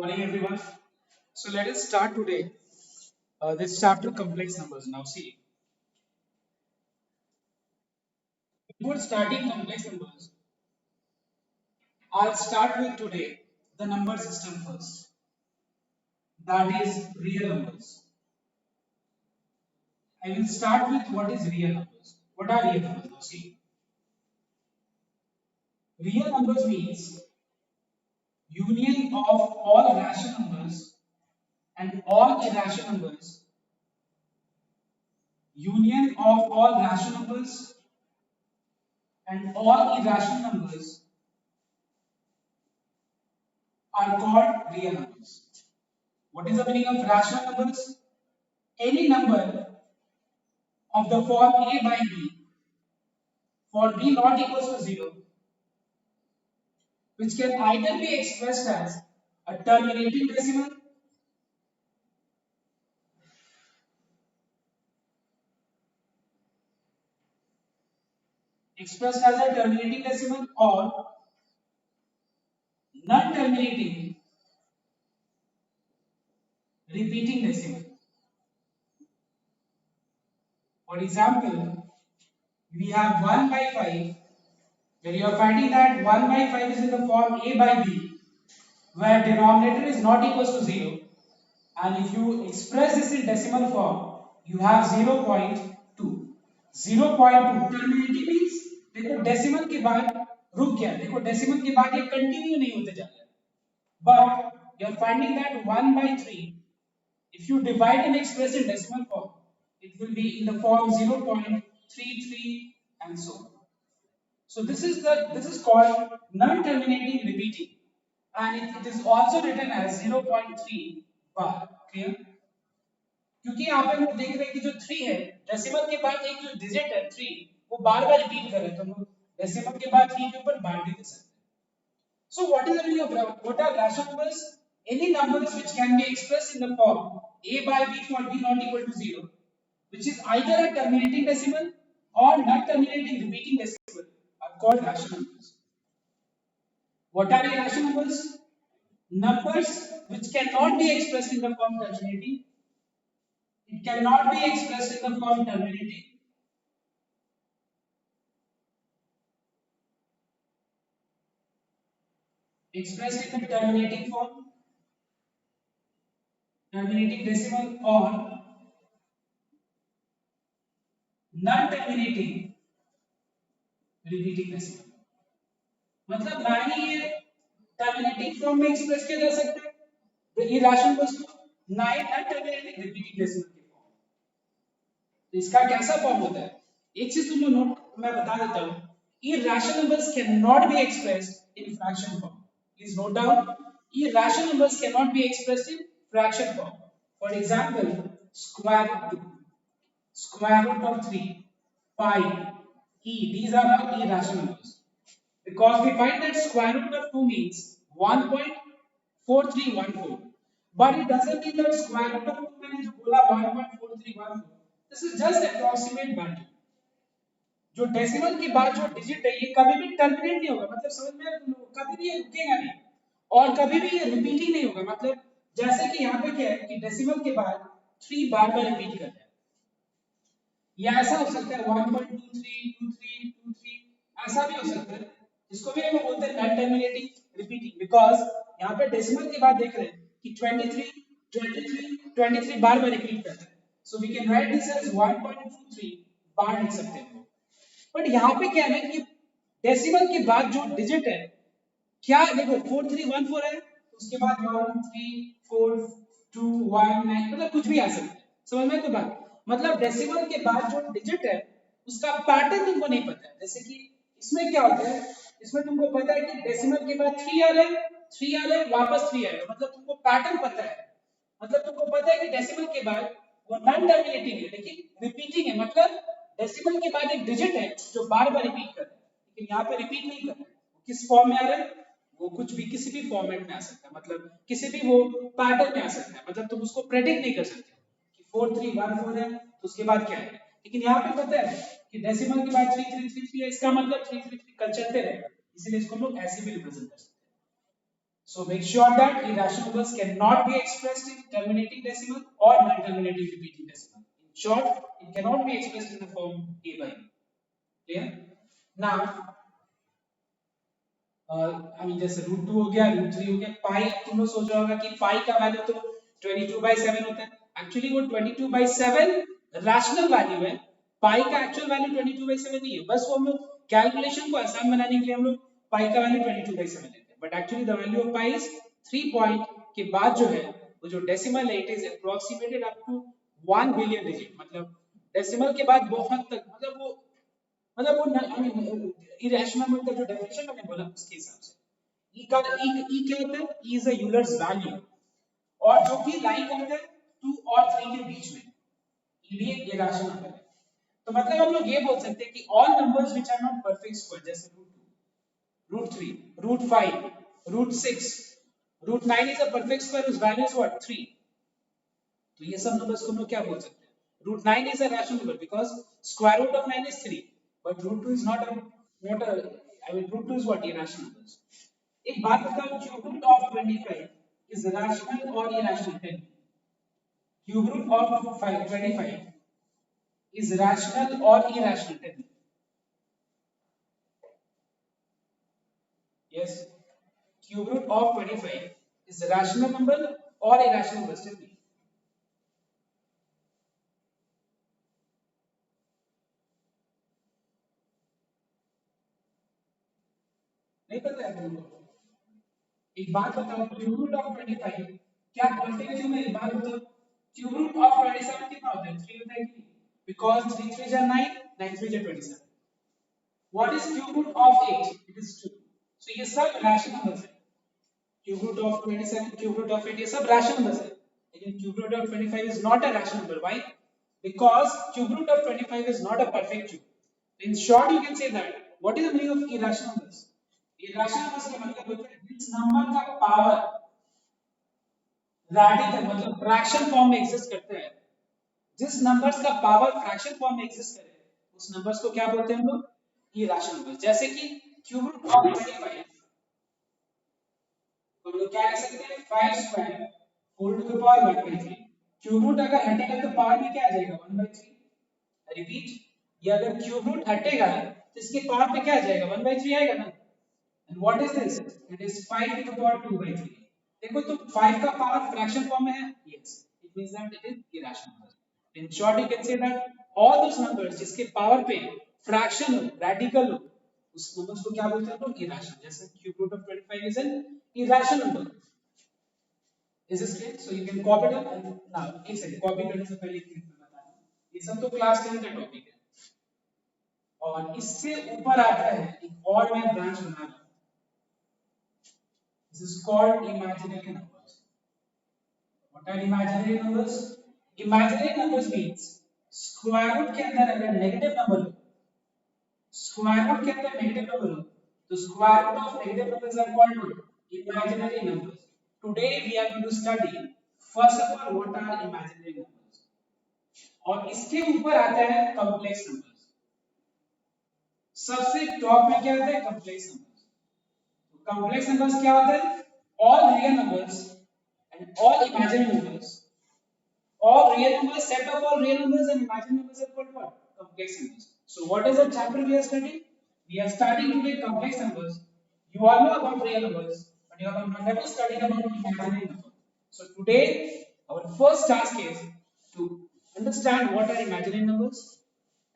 Morning, everyone. So let us start today this chapter, complex numbers. Now, see, before starting complex numbers, I'll start with today the number system first. That is real numbers. I will start with what is real numbers. What are real numbers? Now, see, real numbers means union of all rational numbers and all irrational numbers. Union of all rational numbers and all irrational numbers are called real numbers. What is the meaning of rational numbers? Any number of the form a by b for b not equals to 0, which can either be expressed as a terminating decimal or non-terminating repeating decimal. For example, we have 1 by 5, where you are finding that 1 by 5 is in the form a by b, where denominator is not equals to 0, and if you express this in decimal form, you have 0.2. 0.2 टर्मिनेटिव means देखो decimal के बाद रुक गया, देखो decimal के बाद ये continue नहीं होते जा रहा, but you are finding that 1 by 3, if you divide and express in decimal form, it will be in the form 0.33 and so on. So this is called non-terminating repeating, and it is also written as 0.3 bar. Clear? क्योंकि यहाँ पे हम देख रहे हैं कि जो 3 है डेसिमल के बाद एक जो डिजिट है 3 वो बार बार रिपीट कर रहे हैं, तो हम डेसिमल के बाद 3 के ऊपर बार भी दे सकते हैं. So what is the meaning of what are rational numbers? Any numbers which can be expressed in the form a by b for b not equal to 0, which is either a terminating decimal or not terminating repeating decimal, are called rational numbers. What are irrational numbers? Numbers which cannot be expressed in the form terminating. It cannot be expressed in the form terminating. Expressed in the terminating form, terminating decimal or non-terminating repeating decimal. मतलब ना ही ये terminating form में express किया जा सकता है, तो irrational वस्तु ना ही non-terminating repeating decimal की form. तो इसका कैसा फॉर्म होता है? एक चीज तुमको नोट मैं बता देता हूँ. Irrational numbers cannot be expressed in fraction form. Please note down. Irrational numbers cannot be expressed in fraction form. For example, square root 2, square root of 3, pi, e. These are all irrational numbers. Because we find that square root of 2 means 1.4314. But it doesn't mean that square root of 2 मैंने जो बोला 1.4314. This is just approximate value. जो decimal के बाद जो digit है ये कभी भी टर्मिनेट नहीं होगा, मतलब समझ में कभी भी ये रुकेगा नहीं और कभी भी ये रिपीटिंग नहीं होगा. मतलब जैसे कि यहाँ पे क्या है कि डेसिमल के बाद 3 बार बार रिपीट कर रहा है, या ऐसा हो सकता है 1.232323 ऐसा भी हो सकता है. इसको भी हम बोलते हैं नॉन टर्मिनेटिंग रिपीटिंग, बिकॉज यहाँ पे डेसिमल के बाद देख रहे हैं कि 23 बार बार रिपीट करता है. So we can write this as 1.23 बार लिख सकते हैं. बट यहाँ पे क्या है कि डेसिमल के बाद जो डिजिट है क्या देखो 4314 है, उसके बाद 13429 मतलब कुछ भी आ सकता है. समझ में तो बात? मतलब डेसिमल के बाद जो डिजिट है उसका पैटर्न तुमको नहीं पता है. जैसे कि इसमें क्या होता है, इसमें तुमको पता है कि डेसिमल के बाद 3 आ रहा है, 3 आ रहा है, वापस 3 आएगा, मतलब तुमको पैटर्न पता है. मतलब तुमको पता है कि डेसिमल के बाद वो नॉन टर्मिनेटिंग है लेकिन रिपीटिंग है. मतलब डेसिमल के बाद एक डिजिट है जो बार बार रिपीट कर रहा है, लेकिन यहाँ पे रिपीट नहीं कर रहा है. किस फॉर्म में आ रहा है? वो कुछ भी किसी भी फॉर्मेट में आ सकता है, मतलब किसी भी वो पैटर्न में आ सकता है. मतलब तुम उसको प्रेडिक्ट नहीं कर सकते कि 4314 है तो उसके बाद क्या है. लेकिन यहाँ पे पता है कि डेसिमल के बाद 3333 है, इसका मतलब 333 कल चलते रहेगा, इसीलिए इसको हम लोग ऐसे भी रिप्रेजेंट कर सकते हैं. So make sure that irrational numbers cannot be expressed in terminating decimal or non-terminating repeating decimal. In short, it cannot be expressed in the form a by b. Clear? Now, I mean जैसे root two हो गया, root three हो गया, पाई तुम लोग सोच रहे होगा कि पाई का वैल्यू तो 22/7 होता है। एक्चुअली वो 22/7 रैशनल वैल्यू है, पाई का एक्चुअल वैल्यू 22/7 नहीं है। बस वो हम लोग कैलकुलेशन को आसान बनाने के लिए हम लोग पाई का वैल्यू 22/7 लेते हैं, but actually the value of pi is 3 point के बाद जो है वो जो डेसिमल है it is approximated up to 1 billion digit, मतलब डेसिमल के बाद बहुत तक, मतलब वो इरेशनल नंबर का जो डेफिनेशन मैंने बोला उसके हिसाब से ई का ई क्या होता है, E is a Euler's value, और जो कि लाई करता है 2 और 3 के बीच में, ये भी एक इरेशनल नंबर है। तो मतलब हम लोग ये बोल सकते हैं कि all numbers which are not perfect square, जैसे root 3, root 5, root 6, root 9 is a perfect square whose value is what 3। तो ये सब नंबर्स को हम लोग क्या बोल सकते हैं, root 9 is a rational number because square root of 9 is 3, but root 2 is not a I mean root 2 is what, irrational numbers। एक बात बताओ, cube root of 25 is rational or irrational? Tell me, cube root of 25 is rational or irrational? Tell me। Yes, cube root of 25 is a rational number or irrational number? Tell me। नहीं पता है तुमको? एक बात बताओ, cube root of 25 क्या perfect cube है? एक बात बताओ, क्यूब रूट ऑफ 27 कितना होता है? 3 होता है कि, because 3 3 are 9, 9 3 are 27। What is cube root of 8? It is 2। सो ये सब रैशनल नंबर्स है। Cube root of 27, cube root of 8, ये सब रैशनल नंबर्स है, लेकिन cube root of 25 is not a rational number. Why? Because cube root of 25 is not a perfect cube। In short, you can say that what is the meaning of irrational numbers? Irrational numbers का मतलब होता है जिस number का power radical मतलब fraction form में exist करते हैं, जिस नंबर्स का पावर फ्रैक्शन फॉर्म में एग्जिस्ट करे उस नंबर्स को क्या बोलते हैं हम लोग? Irrational numbers. जैसे कि क्यूब रूट ऑफ 25, तो हम लोग क्या लिख सकते हैं? 5 square whole to the power 1/3। Cube root अगर हटेगा तो पावर में क्या आ जाएगा? 1/3। रिपीट, ये अगर क्यूब रूट हटेगा तो इसके पावर पे क्या आ जाएगा? 1/3 आएगा ना। And what is this? It is 5 to the power 2/3। देखो तो 5 का पावर फ्रैक्शन फॉर्म में है, yes, it means that it is irrational number। In short, you can say that all those numbers जिसके पावर पे फ्रैक्शन हो, radical हो, उस नंबर्स को क्या बोलते हैं लोग? इरेशनल। जैसे cube root of 25 is an irrational number। Is this clear? So you can copy it up and now एक सेकंड, कॉपी करने से पहले एक चीज मैं बता दूं, ये सब तो क्लास 10 का टॉपिक है, और इससे ऊपर आता है एक और मैं ब्रांच बना रहा हूं। This is called imaginary numbers। What are imaginary numbers? Imaginary numbers means square root के अंदर अगर नेगेटिव नंबर हो, स्क्वायर रूट के अंदर नेगेटिव नंबर हो, तो square root of negative numbers are called imaginary numbers। Today we are going to study first of all what are imaginary numbers, और इसके ऊपर आता है कॉम्प्लेक्स नंबर्स। सबसे टॉप में क्या आता है? Complex numbers. कॉम्प्लेक्स नंबर्स क्या होता है? all real numbers and all imaginary numbers, all real numbers, set of all real numbers and imaginary numbers are called what? Complex numbers। So what is the chapter we are studying? We are studying today complex numbers। You all know about real numbers, but you have never studied about imaginary numbers। So today our first task is to understand what are imaginary numbers,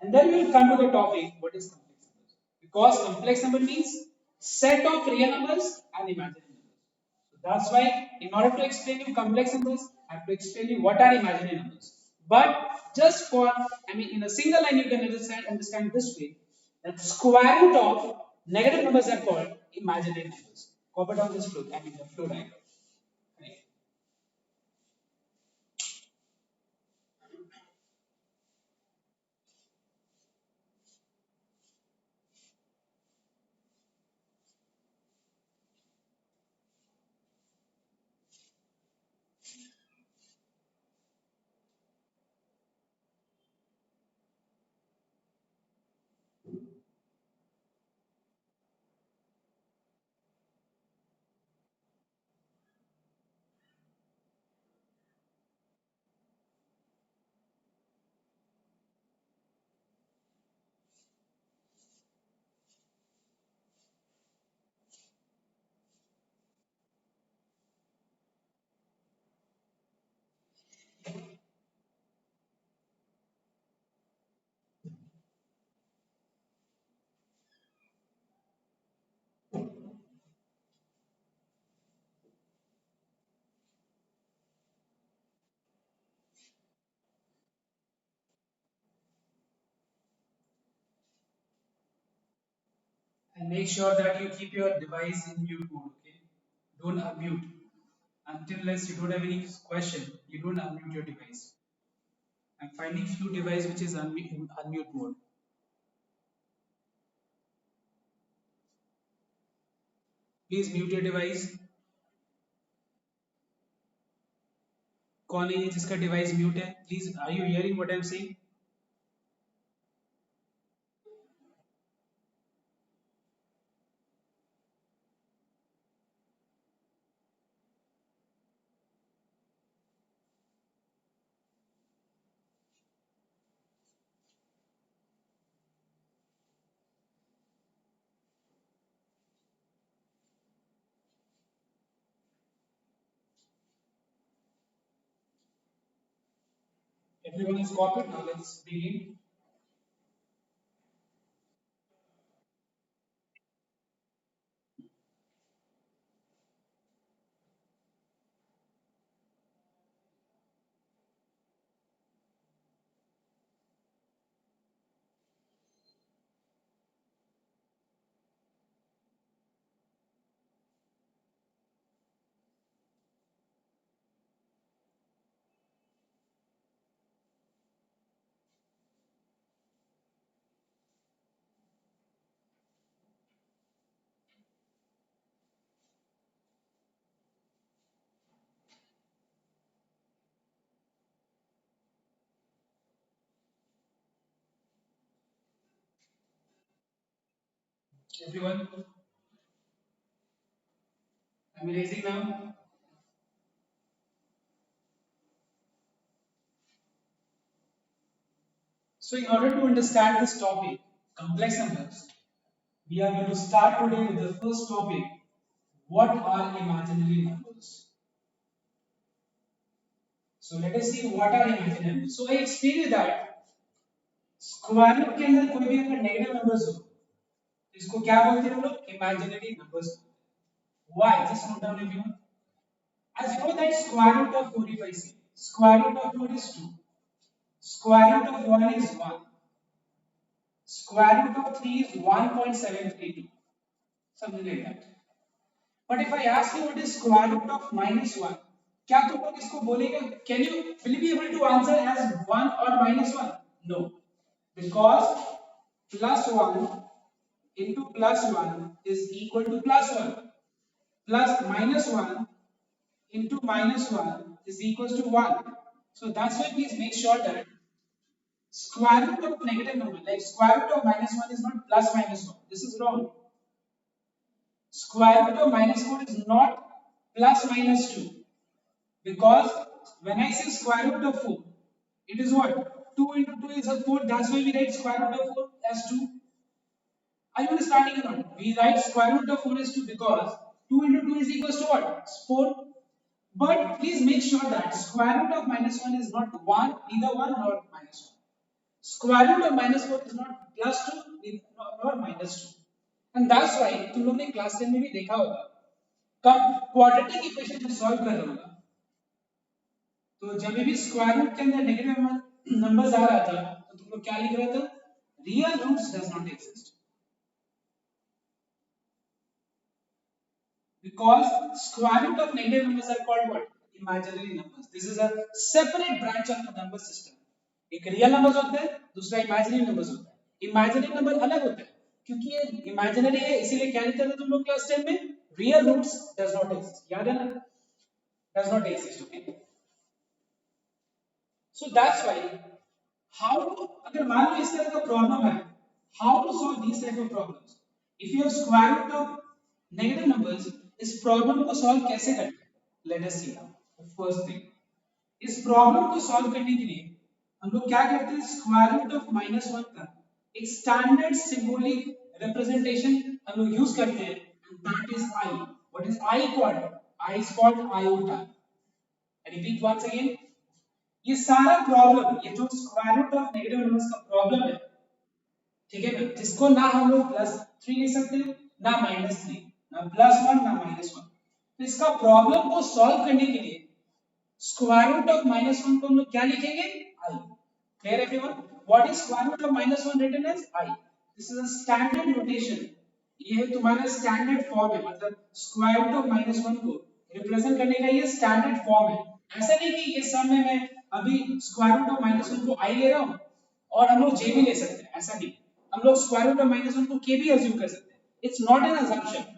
and then we will come to the topic what is complex numbers, because complex number means set of real numbers and imaginary numbers। So that's why in order to explain you complex numbers, I have to explain you what are imaginary numbers। But just for, I mean, in a single line you can understand this way, that square root of negative numbers are called imaginary numbers। Copy down this flow, I mean the flow diagram। Right. And make sure that you keep your device in mute mode. Okay, don't unmute until unless you don't have any question. You don't unmute your device. I'm finding few device which is unmute mode. Please mute your device. कौन है ये जिसका device mute है? Please, are you hearing what I'm saying? Everyone is copied. Now let's begin. Everyone, I'm erasing now. So in order to understand this topic, complex numbers, we are going to start today with the first topic. What are imaginary numbers? So let us see what are imaginary numbers. So I explained you that square root के अंदर कोई भी अगर negative numbers हो तो इसको क्या बोलते हैं हम लोग? Imaginary numbers. Why? Just note down everyone. As you know that square root of 4, if I say square root of 4 is 2, square root of 1 is 1, square root of 3 is 1.732, something like that. But if I ask you what is square root of minus 1, क्या तुम लोग इसको बोलेंगे? Can you will you be able to answer as 1 or minus 1? No, because plus 1 into plus 1 is equal to plus 1, plus minus 1 into minus 1 is equals to 1. So that's why please make sure that square root of negative number, like square root of minus 1 is not plus minus 1. This is wrong. Square root of minus 4 is not plus minus 2. Because when I say square root of 4, it is what? 2 into 2 is a 4. That's why we write square root of 4 as 2. Are you understanding or not? We write square root of 4 as 2 because 2 into 2 is equals to what? It's 4. But please make sure that square root of minus 1 is not 1, neither 1 nor minus 1. Square root of minus 4 is not plus 2 nor minus 2. And that's why तुम लोग ने class 10 में भी देखा होगा कब quadratic equation जब solve कर रहे होगा तो जब भी स्क्वायर रूट के अंदर नेगेटिव नंबर्स आ रहा था तो तुम लोग क्या लिख रहे थे? Real roots does not exist. Because square root of negative numbers are called what? Imaginary numbers. This is a separate branch of the number system. एक रियल नंबर्स होते हैं, दूसरा इमेजिनरी नंबर्स होता है. इमेजिनरी नंबर अलग होता है क्योंकि ये इमेजिनरी है, इसीलिए क्या लिखते थे तुम लोग क्लास 10 में? Real roots does not exist. याद है ना? Does not exist. Okay, so that's why how to, अगर मान लो इस तरह का प्रॉब्लम है, how to solve this type of problems. If you have square root of negative numbers, इस प्रॉब्लम को सॉल्व कैसे करते हैं? Let us see now. First thing, इस प्रॉब्लम को सॉल्व करने के लिए हम लोग क्या करते हैं? स्क्वायर रूट ऑफ माइनस 1 का एक स्टैंडर्ड सिंबॉलिक रिप्रेजेंटेशन हम लोग यूज करते हैं, that is I. What is I called? I is called iota. Repeat once again. ये सारा प्रॉब्लम, ये जो square root of negative numbers का प्रॉब्लम है, ठीक है ना, जिसको ना हम लोग +3 ले सकते हैं, ना -3, ना +1, ना -1. तो इसका प्रॉब्लम को सॉल्व करने के लिए स्क्वायर रूट ऑफ -1 को हम लोग क्या लिखेंगे? I. Clear everyone? What is square root of -1 written as I? This is a standard notation ये तुम्हारा स्टैंडर्ड फॉर्म है, मतलब square root of minus one को रिप्रेजेंट करने का ये स्टैंडर्ड फॉर्म है। ऐसा नहीं कि ये सम में मैं अभी square root of minus one को आई ले रहा हूँ और हम लोग जे भी ले सकते हैं, ऐसा नहीं। हम लोग square root of minus one को के भी अज्यूम कर सकते हैं। It's not an assumption.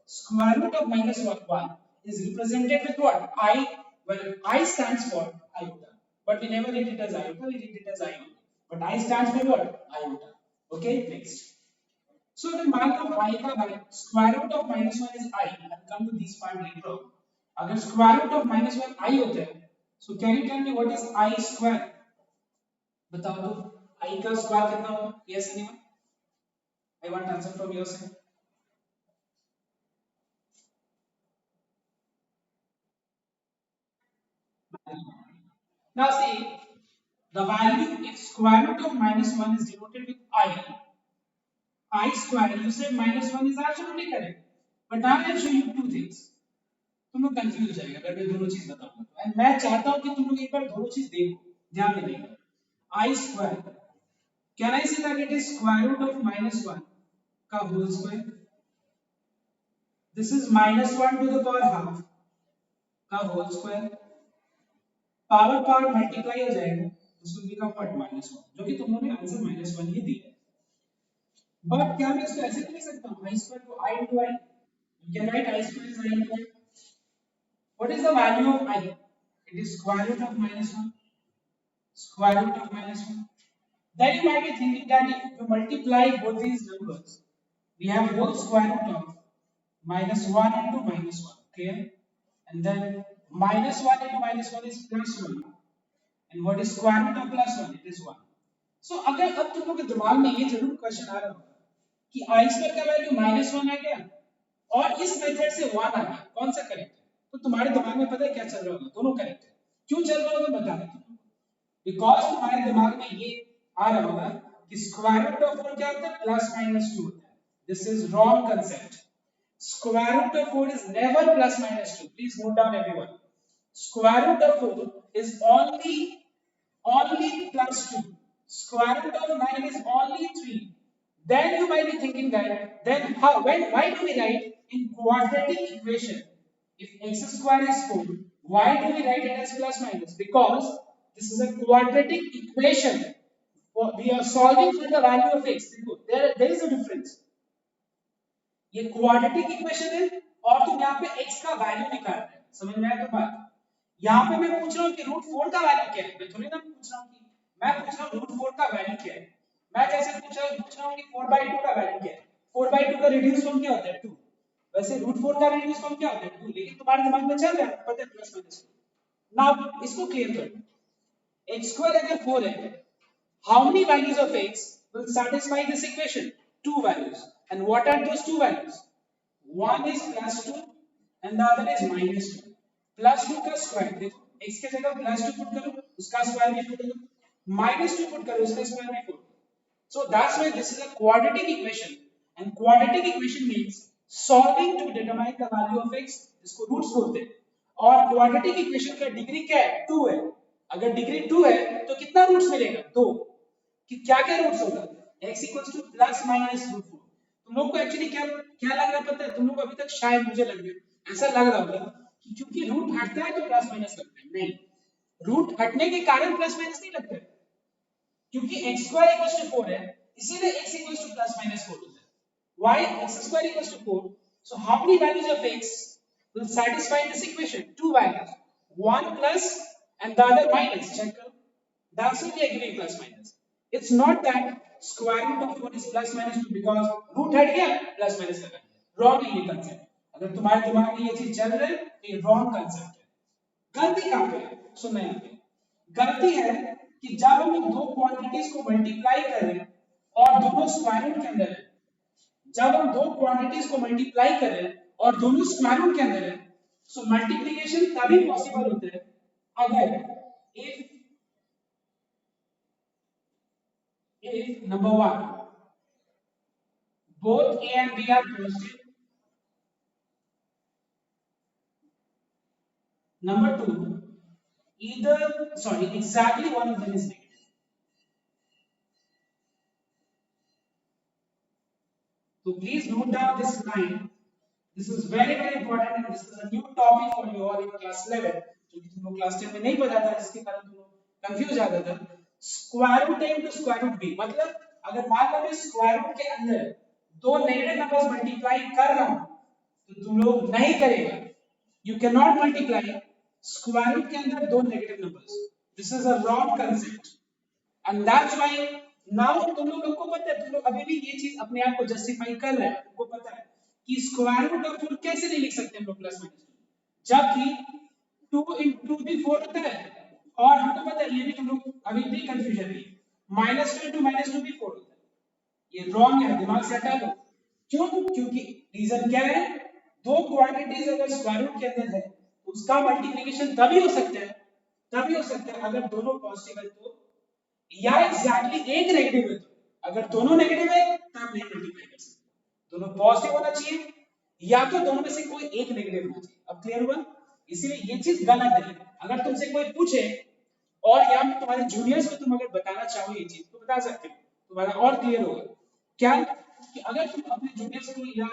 Square root of minus 1 is represented with what? I. Well, I stands for iota. But we never read it as iota, we read it as I only. But I stands for what? Iota. Okay, next. So the mark of I का value, square root of minus 1 is I. I'll come to this part later on. अगर square root of minus 1 I होता है, so can you tell me what is I square? बताओ तो, I का square कितना होगा? Yes, anyone? I want answer from your side. Now see, the value if square root of minus 1 is denoted with I square, you said minus 1 is absolutely correct. But now I will show you two things. तुम लोग confuse हो जाएगा अगर मैं दोनों चीज बताऊंगा तो, एंड मैं चाहता हूं कि तुम लोग एक बार दोनों चीज देखो, ध्यान में देना। I square, can I say that it is square root of minus 1 का whole square? This is minus 1 to the power half का whole square. Power power multiply हो जाएगा, this will become what? minus 1, जो कि तुम लोगों ने answer minus 1 ही दिया है। बट क्या मैं इसको ऐसे भी लिख सकता हूँ, आई स्क्वायर को I into I, you can write I square is I into I. What is the value of I? It is square root of minus 1, square root of minus 1. Then you might be thinking that if you multiply both these numbers, we have whole square root of minus 1 into minus 1, clear? And then minus 1 into minus 1 is plus 1, and what is square root of plus 1? It is 1. So अगर अब तुम लोग के दिमाग में ये जरूर question आ रहा होगा कि आई स्क्वायर का वैल्यू माइनस 1 आ गया और इस मेथड से 1 आ गया, कौन सा करेक्ट है? तो तुम्हारे दिमाग में पता है क्या चल रहा होगा? दोनों करेक्ट है। क्यों चल रहा होगा बता रहा हूं। बिकॉज तुम्हारे दिमाग में ये आ रहा होगा कि स्क्वायर रूट ऑफ 4 क्या होता है? प्लस माइनस 2 होता है। This is wrong concept. Square root of 4 is never plus minus 2। Please note down everyone. Square root of 4 is only plus 2. Square root of 9 is only 3. Then you might be thinking that, then how, why do we write in quadratic equation? If x square is 4, why do we write it as plus minus? Because this is a quadratic equation. We are solving for the value of x. There is a difference. ये quadratic equation है और तुम यहाँ पे x का value निकाल रहे हो, समझ में आया तो बात? यहाँ पे मैं पूछ रहा हूँ कि रूट 4 का वैल्यू क्या है, मैं थोड़ी ना पूछ रहा हूँ कि, मैं पूछ रहा हूँ रूट 4 का वैल्यू क्या है। मैं जैसे पूछ रहा हूँ कि 4/2 का वैल्यू क्या है। 4/2 का रिड्यूस फॉर्म क्या होता है? 2। वैसे रूट 4 का रिड्यूस फॉर्म क्या होता है? 2। लेकिन तुम्हारे दिमाग में चल रहा है पता है प्लस माइनस। नाउ इसको क्लियर कर, x स्क्वायर अगर 4 है, how many values of x will satisfy this equation? 2 values. And what are those 2 values? One is plus 2 and the other is minus 2. Plus 2 का स्क्वायर, देखो x के जगह plus 2 put करो, उसका square भी put करो, माइनस 2 पुट करो, उसका स्क्वायर भी पुट करो। So that's why this is a quadratic equation, and quadratic equation means solving to determine the value of x, इसको रूट्स बोलते हैं। और quadratic equation का डिग्री क्या है? 2 है। अगर डिग्री 2 है तो कितना रूट्स मिलेगा? 2। कि क्या क्या रूट्स होगा? x equals to plus minus root 4। तुम लोग को एक्चुअली क्या क्या लग रहा है पता है? तुम लोग को अभी तक शायद मुझे लग रहा है ऐसा लग रहा होगा कि क्योंकि रूट हटता है तो प्लस माइनस लगता है। नहीं, रूट हटने के कारण प्लस माइनस नहीं लगता है, क्योंकि x स्क्वायर इक्वल्स टू 4 है, इसीलिए x equals to plus minus 4 होता है। why x square equals to 4? So how many values of x will satisfy this equation? Two values, one plus and the other minus. Check out, that's why we are giving plus minus. It's not that square root of 4 is plus minus 2 because root हट गया plus minus लगा दिया। wrong है ये concept। अगर तुम्हारे दिमाग में ये चीज चल रही है तो ये wrong concept है। गलती कहां पे है? सुनना यहाँ पे गलती है कि जब हम लोग दो क्वांटिटीज को मल्टीप्लाई कर रहे हैं और दोनों स्क्वायर रूट के अंदर है, जब हम दो क्वांटिटीज को मल्टीप्लाई कर रहे हैं और दोनों स्क्वायर रूट के अंदर है, सो मल्टीप्लिकेशन तभी पॉसिबल होता है अगर if number 1 both a and b are positive, number 2 either sorry exactly one of them is negative। So please note down this line. This is very important and this is a new topic for you all in class 11. क्योंकि तुम लोग class 10 में नहीं पढ़ा था जिसके कारण तुम लोग कंफ्यूज आ गए थे. Square root a into square root b मतलब अगर मान लो मैं स्क्वायर रूट के अंदर दो नेगेटिव नंबर्स मल्टीप्लाई कर रहा हूं तो तुम लोग नहीं करेगा. You cannot multiply square root के अंदर दो negative numbers. This is a wrong concept. And that's why now तुम लोगों को पता है, तुम लोग अभी भी ये चीज अपने आप को जस्टिफाई कर रहे हैं. तुमको पता है कि स्क्वायर रूट ऑफ 4 कैसे नहीं लिख सकते हम लोग प्लस माइनस, जबकि 2 into 2 भी 4 होता है. और हमको पता है ये भी तुम लोग अभी भी कंफ्यूजन है, -2 into -2 भी 4 होता है. ये रॉन्ग है, दिमाग से हटा दो. क्यों? क्योंकि रीजन क्या है, दो क्वांटिटीज अगर स्क्वायर रूट के अंदर है तो उसका मल्टीप्लिकेशन तभी हो सकता है अगर दोनों पॉजिटिव है तो, या एग्जैक्टली एक नेगेटिव है तो. अगर दोनों नेगेटिव है तब नहीं मल्टीप्लाई कर सकते. दोनों पॉजिटिव होना चाहिए या तो दोनों में से कोई एक नेगेटिव होना चाहिए. अब क्लियर हुआ? इसीलिए ये चीज गलत है. अगर तुमसे कोई पूछे और या तुम्हारे जूनियर्स को तुम अगर बताना चाहो ये चीज तो बता सकते हो, तुम्हारा और क्लियर होगा. क्या कि अगर तुम अपने जूनियर्स को या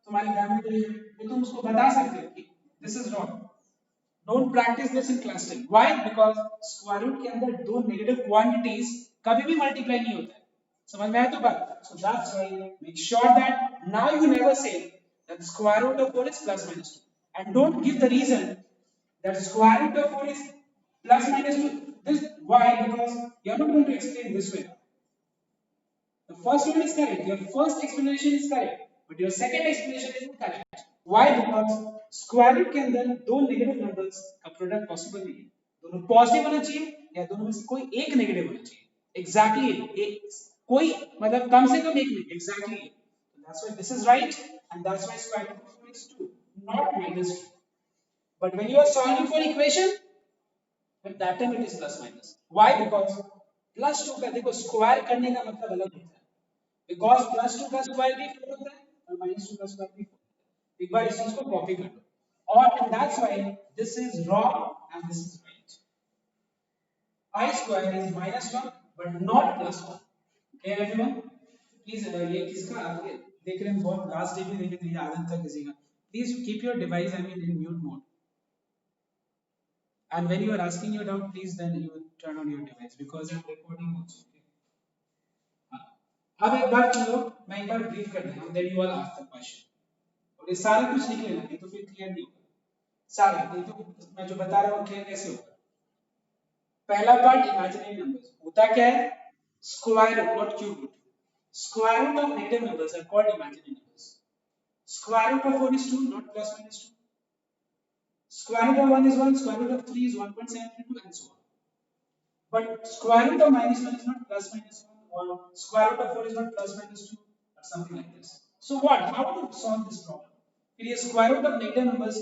तुम्हारे घर में कोई है तो तुम उसको बता सकते हो कि this is wrong. Don't practice this in class 10. Why? Because square root के अंदर दो negative quantities कभी भी multiply नहीं होता है. समझ में आया तो बात? So that's why make sure that now you never say that square root of 4 is plus minus 2. And don't give the reason that square root of 4 is plus minus 2. This why? Because you are not going to explain this way. The first one is correct. Your first explanation is correct, but your second explanation is incorrect. Why? Because square root के अंदर दो negative numbers का product possible नहीं है. दोनों positive होना चाहिए या दोनों में से कोई एक नेगेटिव होना चाहिए. एग्जैक्टली एक, कोई मतलब कम से कम एक नहीं, एग्जैक्टली एक. That's why this is right and that's why square root of 4 is 2, not minus 2. But when you are solving for equation, at that time it is plus minus. Why? Because plus 2 का देखो square करने का मतलब अलग होता है. Because plus 2 का square भी 4 होता है और minus 2 का स्क्वायर भी 4 होता है. एक बार इस चीज को कॉपी कर लो. और that's why this is wrong and this is right. I square is -1 but not +1. Okay everyone? Please ये किसका आगे देख रहे हैं, बहुत लास्ट डे भी देखे थे, ये आदत था किसी का. Please keep your device in mute mode. And when you are asking your doubt, please then you turn on your device because I'm recording also. अब एक बार चलो मैं एक बार ब्रीफ कर देता हूं, then you all ask the question. और ये सारा कुछ लिख लेना नहीं तो फिर क्लियर नहीं होगा. सारा नहीं तो मैं जो बता रहा हूं क्लियर कैसे होगा. पहला पार्ट इमेजिनरी नंबर्स. होता क्या है, square root not cube root. Square root of negative numbers are called imaginary numbers. Square root of 4 is 2, not plus minus 2. Square root of 1 is 1, square root of 3 is 1.732 and so on. But square root of -1 is not plus minus 1 or square root of 4 is not plus minus 2 or something like this. So what? How to solve this problem? फिर ये square root of negative numbers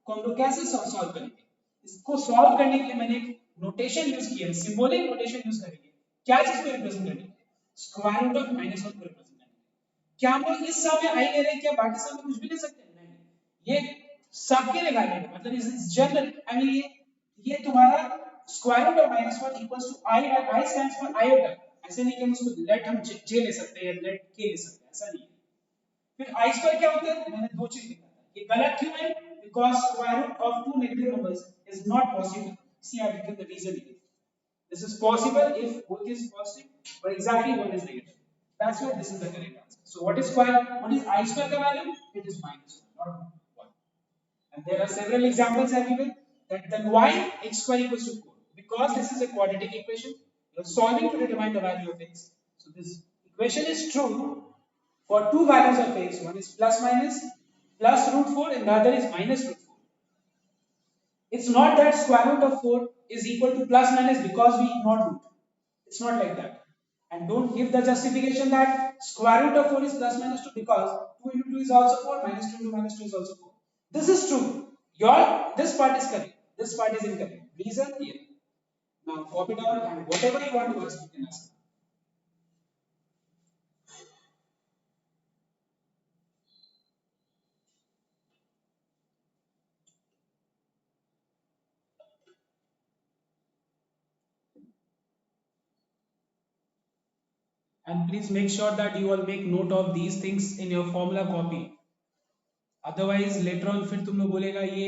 को हम लोग कैसे solve करेंगे? इसको solve करने के लिए मैंने एक notation use किया है, symbolic notation use करेंगे. क्या चीज को represent करेंगे? Square root of -1 को represent करेंगे. क्या हम लोग इस समय i ले रहे हैं, क्या बाकी सब में कुछ भी ले सकते हैं? नहीं. ये सबके लिए वैलिड है, मतलब इस जनरल आई मीन ये तुम्हारा square root of -1 equals to i, और i स्टैंड्स फॉर iota. ऐसे नहीं कि हम उसको लेट हम j ले सकते हैं या लेट k ले सकते हैं, ऐसा नहीं है. फिर i स्क्वायर क्या होता है, मैंने दो चीज लिखा था. ये गलत क्यों है? Because square root of to negative numbers is not possible. See I written the reason here. This is possible if both is positive, but exactly one is negative. That's why this is the correct answer. So what is square? What is I square का value? It is -1, not 1. And there are several examples I given that then why x square equals to 4? Because this is a quadratic equation. You are solving to determine the value of x. So this equation is true for two values of x. One is plus minus plus root 4 and the other is minus root 4. It's not that square root of 4 is equal to plus minus because we ignore root. It's not like that. And don't give the justification that square root of 4 is plus minus 2 because 2 into 2 is also 4, minus 2 into minus 2 is also 4. This is true. This part is correct. This part is incorrect. Reason here. Now copy down and whatever you want to ask, you can ask. and please make sure that you all make note of these things in your formula copy. Otherwise later on फिर तुम लोग बोलेगा ये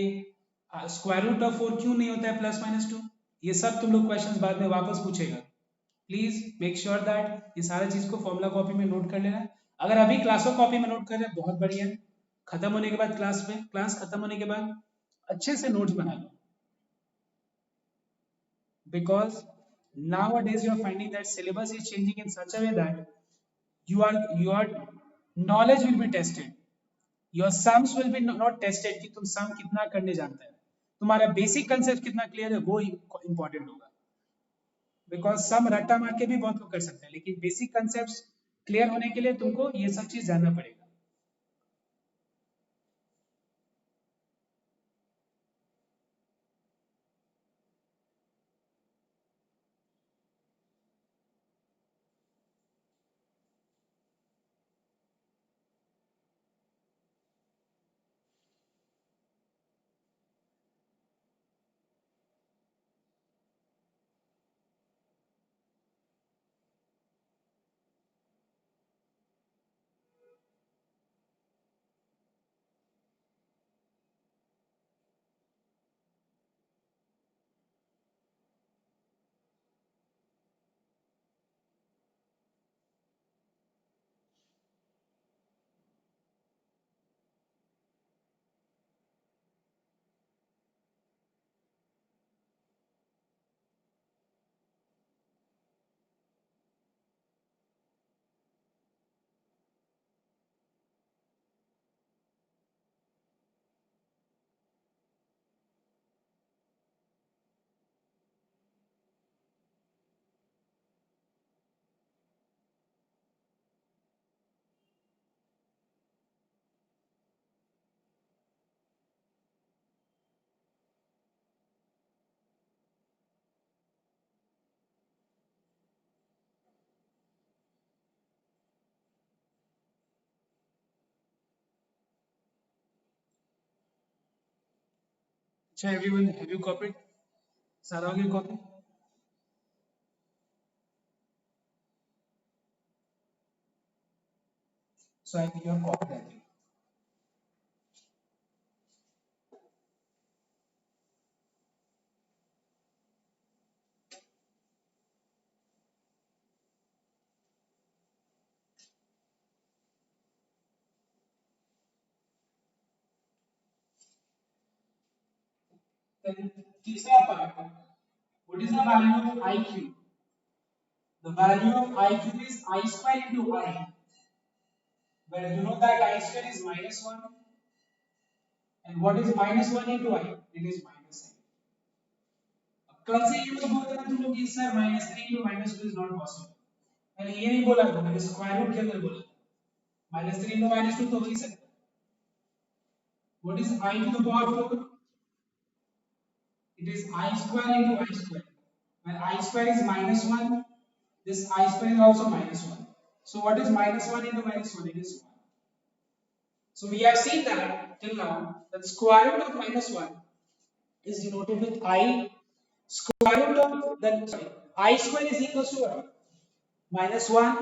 square root of 4 क्यों नहीं होता है +-2, ये सब तुम लोग क्वेश्चंस बाद में वापस पूछेगा. प्लीज मेक श्योर दैट ये सारा चीज को फॉर्मूला कॉपी में नोट कर लेना. अगर अभी क्लास ऑफ कॉपी में नोट कर रहे हैं बहुत बढ़िया है. खत्म होने के बाद क्लास खत्म होने के बाद अच्छे से नोट्स बना लो, because nowadays you are finding that syllabus is changing in such a way that your knowledge will be tested. Your sums will be not tested कि तुम सम कितना करने जानते हैं, तुम्हारा बेसिक कंसेप्ट कितना क्लियर है वो इंपॉर्टेंट होगा. बिकॉज सम रट्टा मार के भी बहुत लोग कर सकते हैं, लेकिन बेसिक कंसेप्ट क्लियर होने के लिए तुमको ये सब चीज जानना पड़ेगा. अच्छा एवरीवन, हैव यू कॉपीड? सारा हो गया copy? So I think you have copied. I think तीसरा part, what is the value of I cube? The value of I cube is I square into I, where you know that I square is -1, and what is -1 into I? It is -i. अब कल से ये लोग बोल रहे हैं तुम लोग कि sir -3 into -2 is not possible. मैंने ये नहीं बोला था, मैंने स्क्वायर रूट के अंदर बोला था. -3 into -2 तो हो ही सकता है. What is I to the power 4? It is I square into I square. When I square is -1, this I square is also -1. So what is -1 into -1? It is 1. So we have seen that till now that square root of -1 is denoted with I. Square root of I square is equals to what? -1.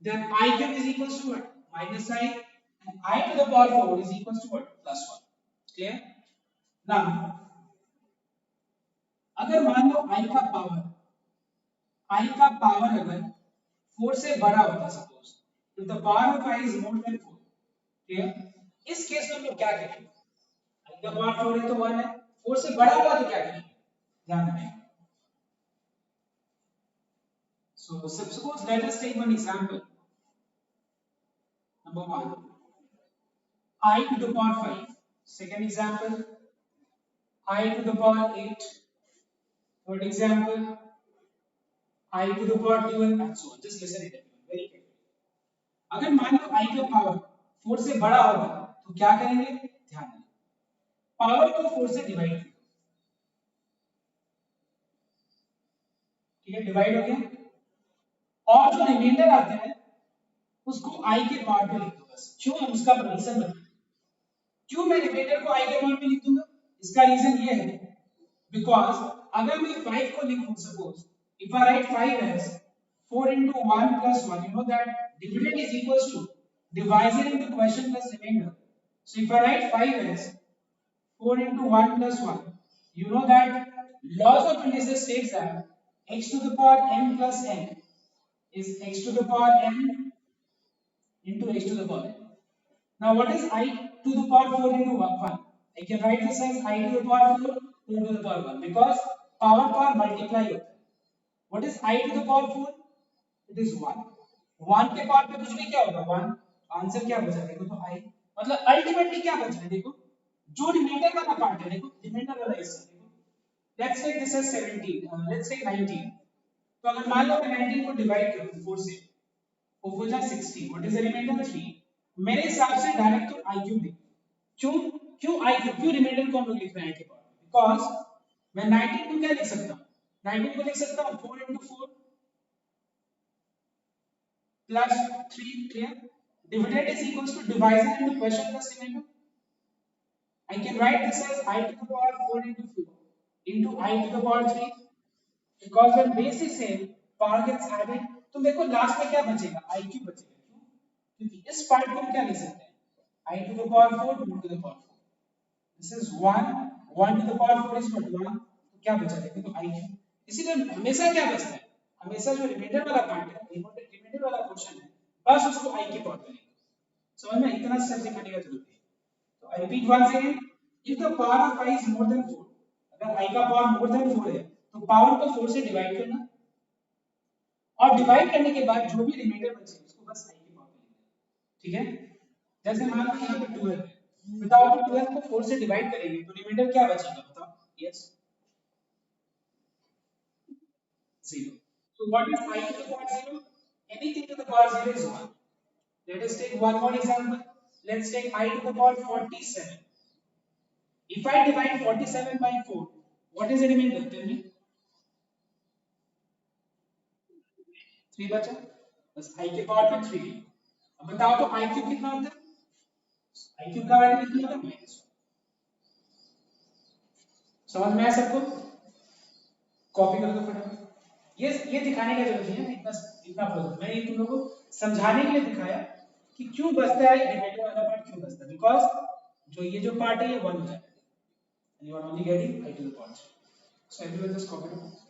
Then I cube is equals to what? -i. And I to the power 4 is equals to what? +1. Clear? Now, अगर मान लो I का power अगर 4 से बड़ा होता, suppose if the power of I is more than 4, clear? इस case में हम लोग क्या करेंगे? I का पावर 4 है तो 1 है, 4 से बड़ा हुआ तो क्या करेंगे? ध्यान दें. So suppose let us take one example. Number 1, I to the power 5. Second example, I to the power 8. Third example, I to the power 12 and so on. Just listen it very carefully. अगर मान लो I का power 4 से बड़ा होगा तो क्या करेंगे? ध्यान दें. पावर को 4 से डिवाइड करो. ठीक है, डिवाइड हो गया. और जो रिमाइंडर आते हैं उसको I के पावर पे लिख दो बस. क्यों? हम उसका रीजन बताएं. क्यों मैं रिमाइंडर को I के पावर पे लिख दूंगा? इसका रीजन ये है बिकॉज अगर मैं 5 को लिखूं, suppose if I right 5 as 4 into 1 plus 1. You know that dividend is equals to divisor into quotient plus remainder. So if I write 5 as 4 into 1 plus 1, you know that laws of indices states that x to the power m plus n is x to the power m into x to the power n. Now what is I to the power 4 into 1? I can write this as I to the power 4 2 to the power 1 because power multiply होता है. What is I to the power 4? It is 1. 1 के power पे कुछ भी क्या होगा 1. Answer क्या बचा देखो तो I. मतलब अल्टीमेटली क्या बच रहा है देखो जो रिमाइंडर वाला पार्ट है देखो रिमाइंडर वाला हिस्सा देखो. Let's take this as 17. Let's take 19. तो अगर मान लो मैं 19 को डिवाइड करूं 4 से वो हो जाए 60. What is the remainder 3. मेरे हिसाब से डायरेक्ट तो I क्यूब लिख. क्यों क्यों I क्यों रिमाइंडर को हम लोग लिख रहे हैं के पावर बिकॉज़ मैं 19 को क्या लिख सकता हूं 19 को लिख सकता हूं 4 into 4 plus 3 clear. Dividend is equals to divisor into quotient plus remainder. I can write this as I to the power 4 into 4 into I to the power 3 because when base is same power gets added तो मेरे को last में क्या बचेगा I क्यों बचेगा क्यों क्योंकि इस पार्ट को हम क्या लिख सकते हैं I to the power 4 2 to the power 4. This is 1 1 to the power 4 is what 1 तो क्या बचा देखो तो I क्यों. इसीलिए हमेशा क्या बचता है हमेशा जो रिमाइंडर वाला पार्ट है रिमाइंडर वाला पोर्शन है बस उसको I के पावर में लिखो. समझ में इतना स्टेप दिखाने का जरूरत है. So I repeat once again, if the power of I is more than 4, अगर I का पावर more than 4 है, तो पावर को 4 से डिवाइड करना और डिवाइड करने के बाद जो भी रिमाइंडर बचे उसको बस I की पावर में लिखना. ठीक है? जैसे मान लो यहाँ पे 12 है, विदाउट 12 को 4 से डिवाइड करेंगे तो रिमाइंडर क्या बचेगा बताओ? Yes, 0. So what is I to the power 0? Anything to the power 0 is 1. Let us take one more example. Let's take I to the power 47. If I divide 47 by 4, what is the remainder? Tell me. 3 बचा. बस I के power में 3. अब बताओ तो I cube कितना होता है? I क्यूब का वैल्यू कितना होता है? -1. समझ में आया सबको? कॉपी कर दो फटाफट. ये दिखाने का जरूरत नहीं है इतना इतना प्रोसेस मैंने तुम लोगों को समझाने के लिए दिखाया कि क्यों बचता है रिमाइंडर वाला पार्ट क्यों बचता है बिकॉज जो ये जो पार्ट है ये 1 हो जाता है. And you are only getting I to the power 3. So everyone just copy it.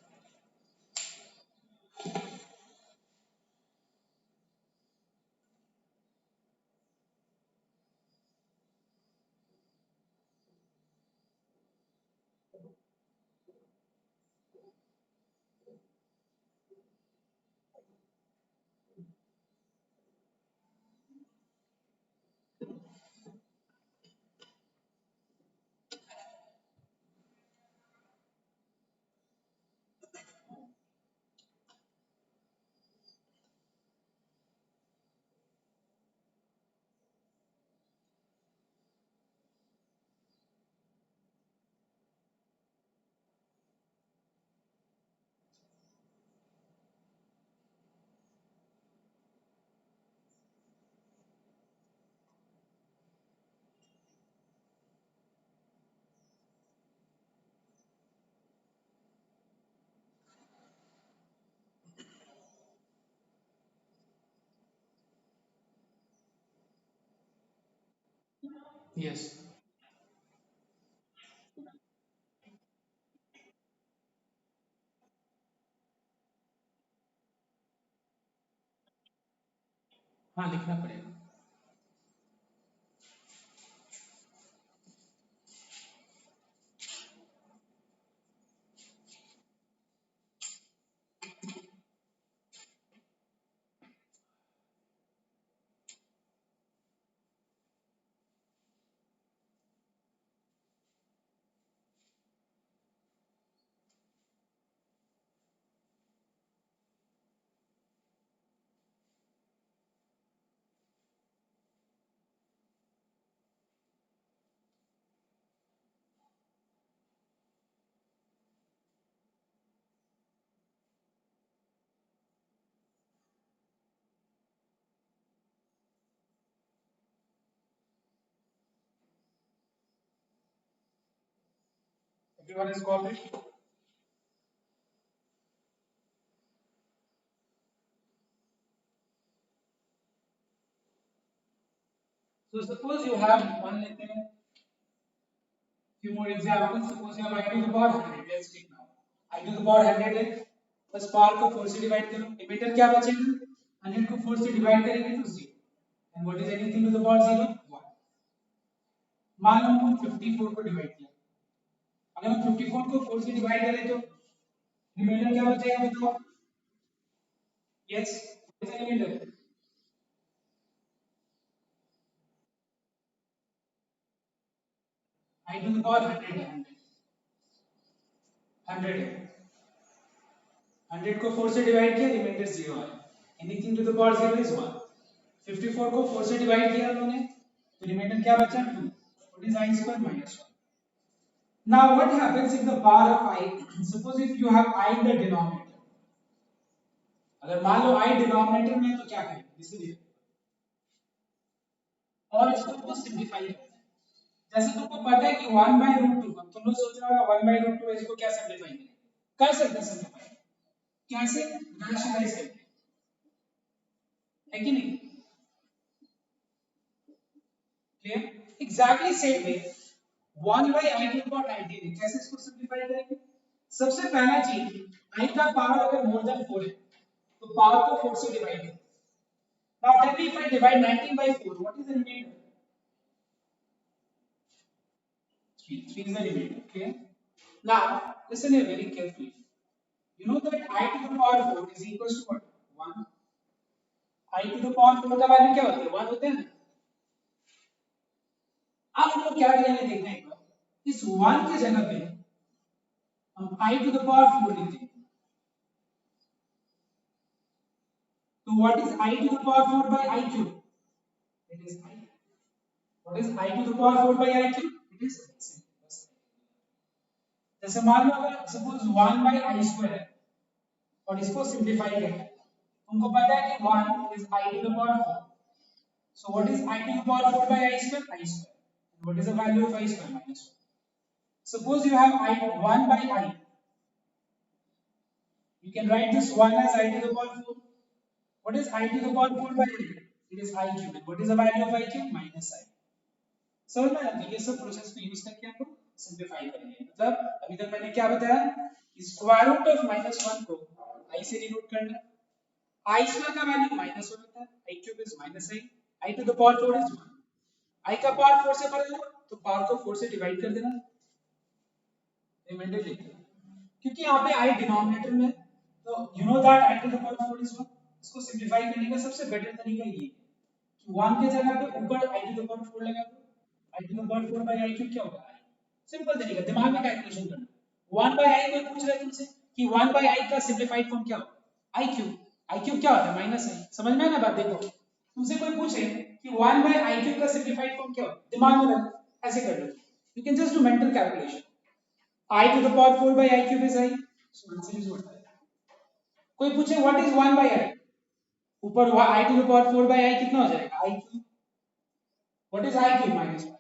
Yes. हाँ लिखना पड़ेगा. Everyone is cooperating. So suppose you have one लेते हैं few more examples. Suppose you have I to the power 100. Let's take now. I to the power 100 है, बस power को 4 से divide करो. लिमिटर क्या बचेगा? 100 को 4 से डिवाइड करेंगे तो 0. And what is anything to the power 0? 1. मान लो हम 54 को डिवाइड किया. अगर हम 54 को 4 से डिवाइड करें तो रिमाइंडर क्या बचेगा बताओ? Yes, what is the remainder? I to the power 100 है. 100 है. 100 को 4 से डिवाइड किया, रिमाइंडर 0 है. Anything to the power 0 is 1. 54 को 4 से डिवाइड किया हम लोगों ने, तो रिमाइंडर क्या बचा? 2. What is I square minus 1. Now what happens if the power of I, suppose if you have I in the denominator, अगर मान लो I डिनोमिनेटर में है तो क्या करेंगे? इसलिए और इसको तुमको सिंपलीफाई करना है. जैसे तुमको पता है कि 1/√2, अब तुम लोग सोच रहे हो 1/√2 है, इसको क्या सिंपलीफाई करेंगे? कर सकते हैं सिंपलीफाई. कैसे? रैशनलाइज करके, है कि नहीं? Clear? Exactly same way 1/I to the power 19 है. कैसे इसको सिंपलीफाई करेंगे? सबसे पहला चीज, I का पावर अगर मोर देन 4 है तो पावर को 4 से डिवाइड करें. Now tell me, if I divide 19 by 4, what is the remainder? 3. 3 is the remainder. Okay. Now listen here very carefully. You know that I to the power 4 is equals to what? 1. I to the power 4 का value क्या होता है? 1 होता है ना. अब हम लोग क्या करेंगे देखते हैं एक बार. इस 1 की जगह पे हम I to the power 4 लिखते हैं. So what is I to the power 4 by I cube? It is I. What is I to the power 4 by I cube? It is I. जैसे मान लो अगर सपोज 1/I स्क्वायर है और इसको simplify करें, तुमको पता है कि 1 is I to the power 4. So what is I to the power 4 by I square? I square. And what is the value of I square? Minus 1. Suppose you have I 1/I. You can write this 1 as I to the power 4. What is I to the power 4 by I? It is I cube. And what is the value of I cube? Minus I. समझ में आया? ये सब process को use करके हम लोग simplify करेंगे. मतलब अभी तक मैंने क्या बताया कि स्क्वायर रूट ऑफ -1 को I से डिनोट करना. I स्क्वायर का वैल्यू -1 होता है. I cube is -I. I to the power 4 is 1. I का पावर 4 से बड़ा है तो पावर को 4 से डिवाइड कर देना, रिमाइंडर लिख देना. क्योंकि यहाँ पे I डिनोमिनेटर में, तो you know that I to the power 4 is 1. इसको सिंपलीफाई करने का सबसे बेटर तरीका ये है कि 1 के जगह पे ऊपर I to the power 4 लगा दो. I to the power 4 by I cube क्या होगा? सिंपल तरीका, दिमाग में कैलकुलेशन करना. 1/I कोई पूछ रहा है तुमसे कि 1/I का सिंपलीफाइड फॉर्म क्या होगा? I cube. I क्यूब क्या होता है? -I. समझ में आया ना बात? देखो तुमसे कोई पूछे कि 1/I क्यूब का सिंपलीफाइड फॉर्म क्या होगा, दिमाग में रख, ऐसे कर लो. You can just do mental calculation. I to the power 4 by I cube is I. So answer is what? कोई पूछे व्हाट इज 1/I, ऊपर I to the power 4 by I कितना हो जाएगा? I cube. What is I cube? -1.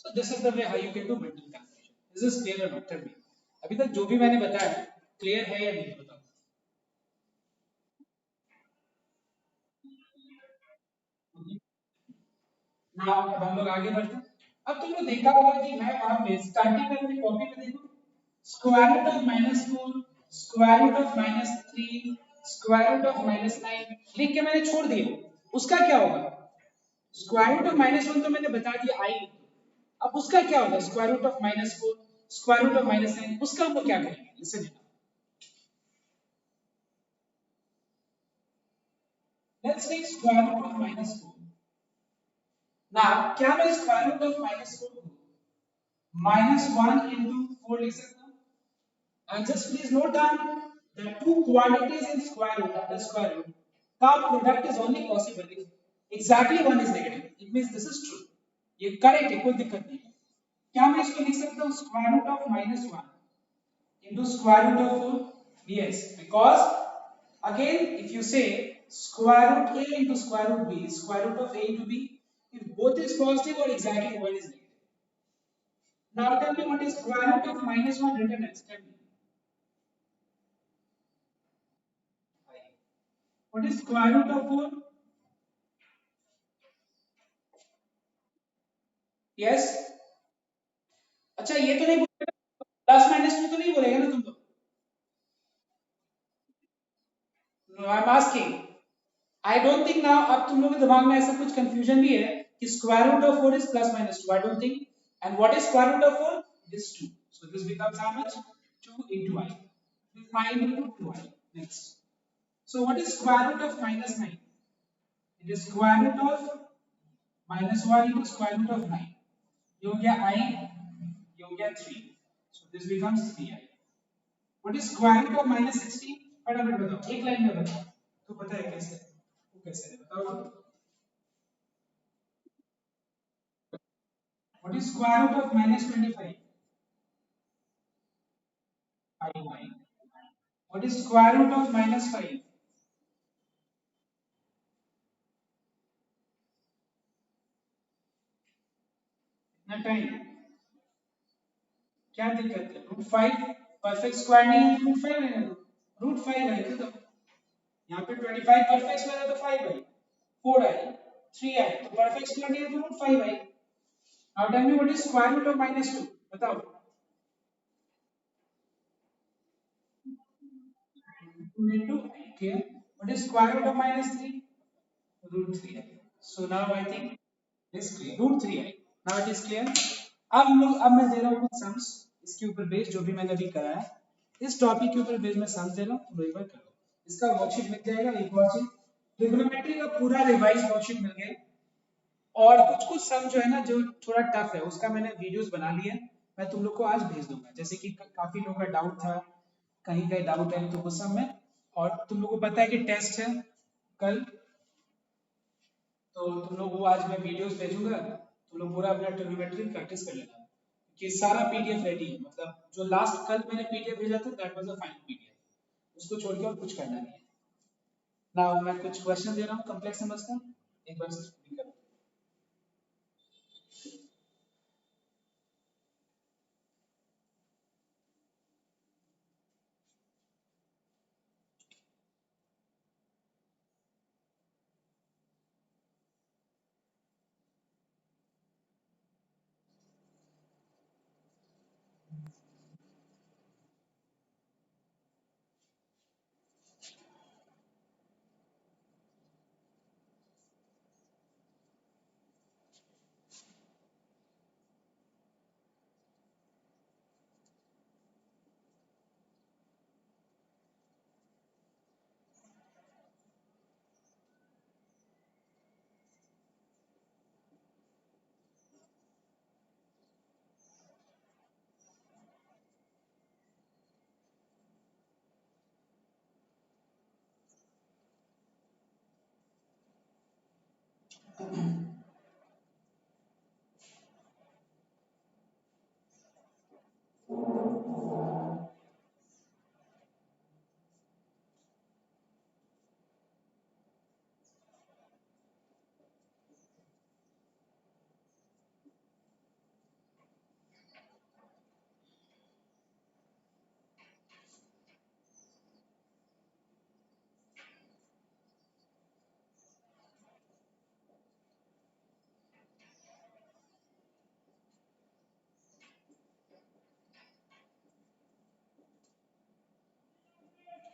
So this is the way how you can do mental calculation. Is this clear or not? Tell me. अभी तक जो भी मैंने बताया क्लियर है या नहीं बताओ. ना अब हम लोग आगे बढ़ते हैं. अब तुमने देखा होगा कि मैं वहां पे स्टार्टिंग में अपनी कॉपी में देखो square root of -4, square root of -3, square root of -9 लिख के मैंने छोड़ दिया. उसका क्या होगा? स्क्वायर रूट ऑफ -1 तो मैंने बता दिया आई. अब उसका क्या होगा? Square root of -4, square root of -9, उसका हम लोग क्या करेंगे? Listen. Let's take square root of -4. Now, क्या मैं square root of -4 को -1 into 4 लिख सकता हूँ? And just please note down the two quantities in square root and the square root. का product is only possible if exactly one is negative. It means this is true. ये correct है, कोई दिक्कत नहीं है. क्या मैं इसको लिख सकता हूँ square root of -1 into square root of 4? Yes, because again if you say square root a into square root b, square root of a into b, if both is positive or exactly one is negative. Now tell me what is square root of -1 written as? Tell me. What is square root of 4? Yes. अच्छा ये तो नहीं बोलेगा, plus minus two तो नहीं बोलेगा ना तुम तो? No I am asking, I don't think now अब तुम लोग के दिमाग में ऐसा कुछ कंफ्यूजन भी है कि square root of 4 is plus minus 2, I don't think. And what is square root of 4? It is 2. So this becomes how much? 2 into I. This 9 into 2I. Next. So what is square root of minus 9? It is square root of minus 1 into square root of 9. ये हो गया I, ये हो गया 3. So this becomes 3I. What is square root of minus 16? फटाफट बताओ, एक line में बताओ। तो पता है कैसे? वो कैसे है बताओ तो? What is square root of minus 25? 5y. What is square root of minus 5? इतना टाइम क्या दिक्कत है? रूट 5 परफेक्ट स्क्वायर नहीं है तो रूट 5 रहने दो। रूट 5 है तो यहाँ पे 25 परफेक्ट स्क्वायर है तो 5 आई, 4 आई, 3 आई, तो परफेक्ट स्क्वायर नहीं है तो रूट 5 आई। Now tell me what is square root of minus 2? बताओ। 2 into I, clear? What is square root of minus 3? Root 3i. So now I think it is clear. Root 3i. Now it is clear. अब मैं दे रहा हूँ कुछ sums इसके ऊपर base जो भी मैंने अभी कराया इस टॉपिक के ऊपर बेस में सम्स दे रहा हूँ, एक बार करो। इसका वर्कशीट मिल जाएगा, एक वर्कशीट ट्रिग्नोमेट्री का पूरा रिवाइज वर्कशीट मिल गया। और कुछ कुछ सम जो है ना जो थोड़ा टफ है उसका मैंने वीडियोस बना लिए हैं, मैं तुम लोग को आज भेज दूंगा। जैसे कि काफी लोगों का डाउट था, कहीं कहीं डाउट है तो वो सब में। और तुम लोग को पता है कि टेस्ट है कल, तो तुम लोग को आज मैं वीडियोस भेजूंगा, तुम लोग पूरा अपना ट्रिग्नोमेट्री प्रैक्टिस कर लेना कि सारा पीडीएफ रेडी है। मतलब जो लास्ट कल मैंने पीडीएफ भेजा था that was the final PDF, उसको छोड़ के और कुछ करना नहीं है। ना मैं कुछ क्वेश्चन दे रहा हूँ कॉम्प्लेक्स नंबर्स का, एक बार read करो।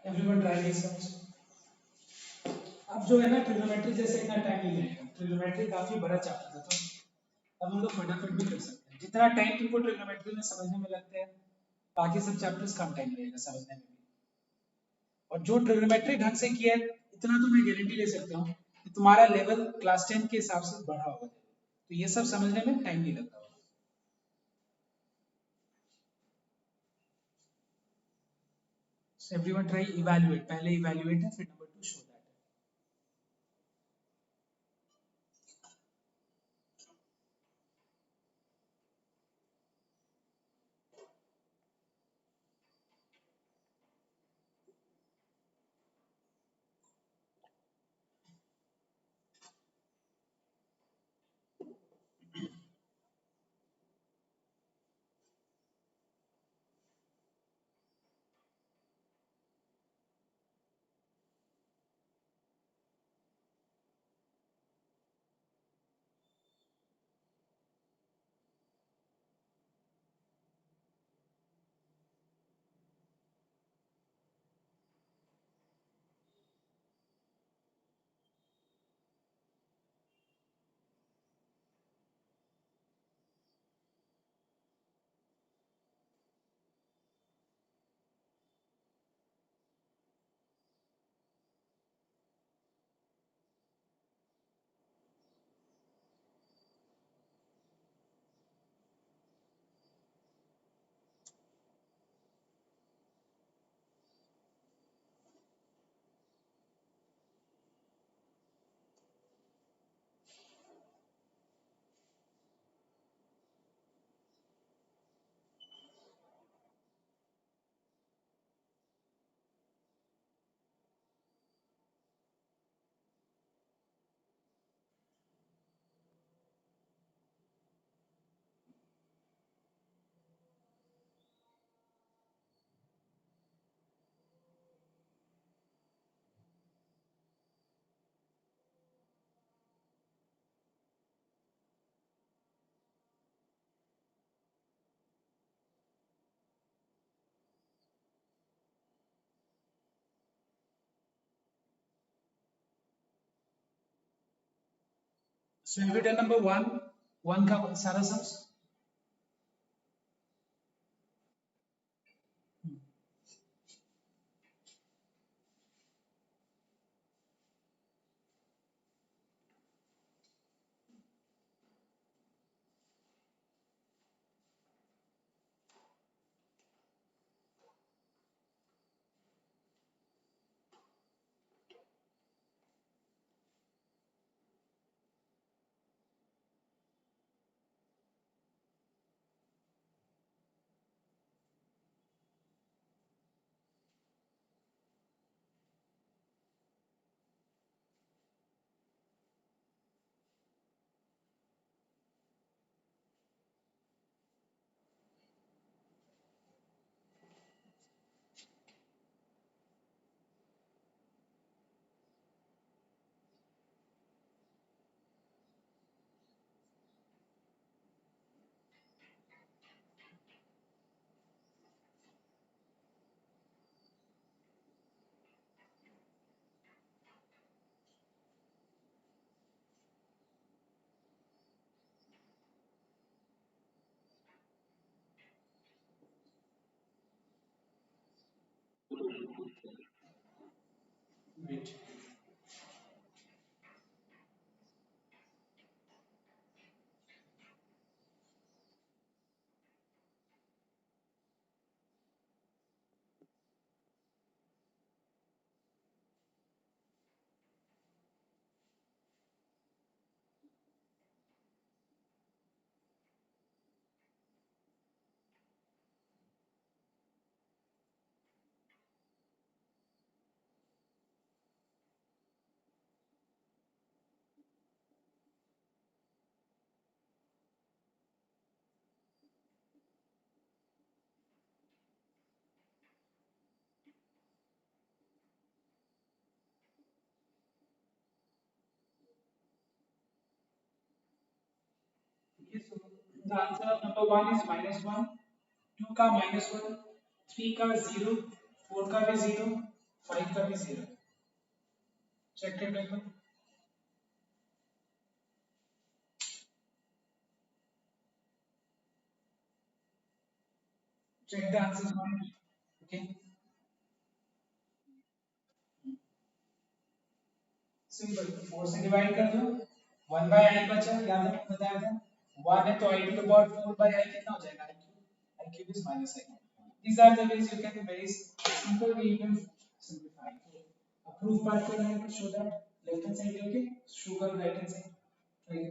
Everyone try this sums. अब जो है ना ट्रिग्नोमेट्री जैसे इतना टाइम नहीं लगेगा, ट्रिग्नोमेट्री काफी बड़ा चैप्टर था तो अब हम लोग फटाफट भी कर सकते हैं। जितना टाइम तुमको ट्रिग्नोमेट्री में समझने में लगता है बाकी सब चैप्टर्स कम टाइम लगेगा समझने में भी। और जो ट्रिग्नोमेट्री ढंग से किया है इतना तो मैं गारंटी ले सकता हूँ कि तुम्हारा लेवल क्लास 10 के हिसाब से बढ़ा होगा, तो ये सब समझने में टाइम नहीं लगता होगा। So everyone try evaluate, पहले evaluate है फिर नंबर 2 show that है। So have you done number one? One का सारा sums? Wait. Okay, so the answer of number one is -1, two का -1, three का 0, four का भी 0, five का भी 0. Check it paper. Check the answers one. Okay. Simple, four से divide कर दो, वन बाय आई बचा, याद है बताया था, वन है तो I to the power four by I कितना हो जाएगा, I cube is minus I. These are the ways you can very simple way you can simplify. So, proof part को मैंने show that left hand side okay, show कर right hand side. Try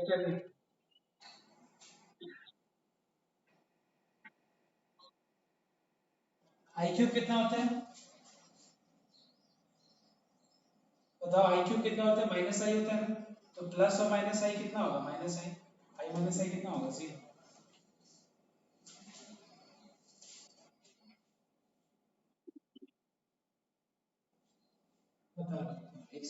करो. आई cube कितना होता है, बताओ आई cube कितना होता है, माइनस आई होता है ना, तो प्लस और माइनस आई कितना होगा, माइनस आई, आई माइनस आई कितना होगा, जीरो. बता एक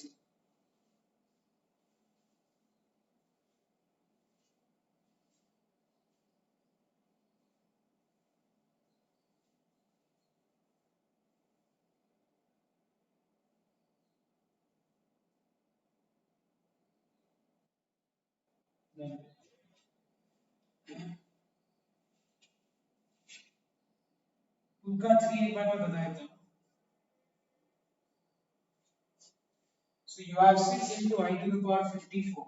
टू का 3 एक बार मैं बता देता हूँ. So you have 6 into I to the power 54,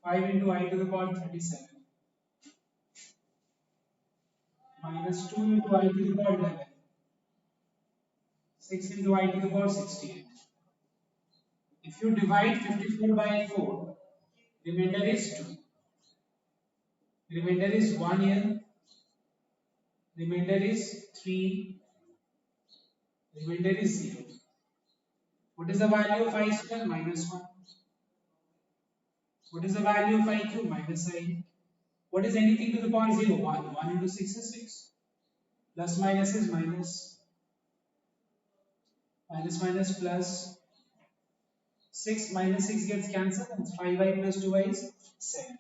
5 into I to the power 37, minus 2 into I to the power 11, 6 into I to the power 68. If you divide 54 by 4, remainder is 2. Remainder is 1 here. Remainder is 3. Remainder is 0. What is the value of I square? Minus 1. What is the value of I cube? Minus I. What is anything to the power 0? 1. 1 into 6 is 6. Plus minus is minus. Minus minus plus. 6 minus 6 gets cancelled and 5i plus 2i is 7i.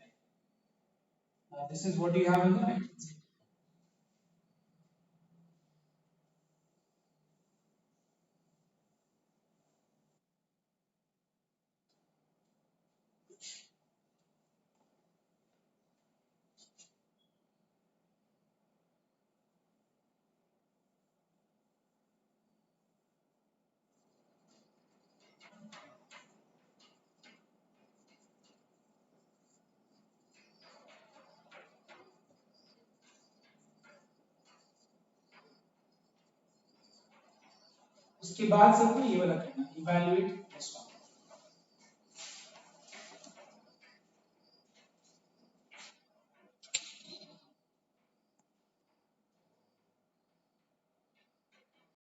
Now this is what you have on the right hand side. उसके बाद सबको ये वाला करना, evaluate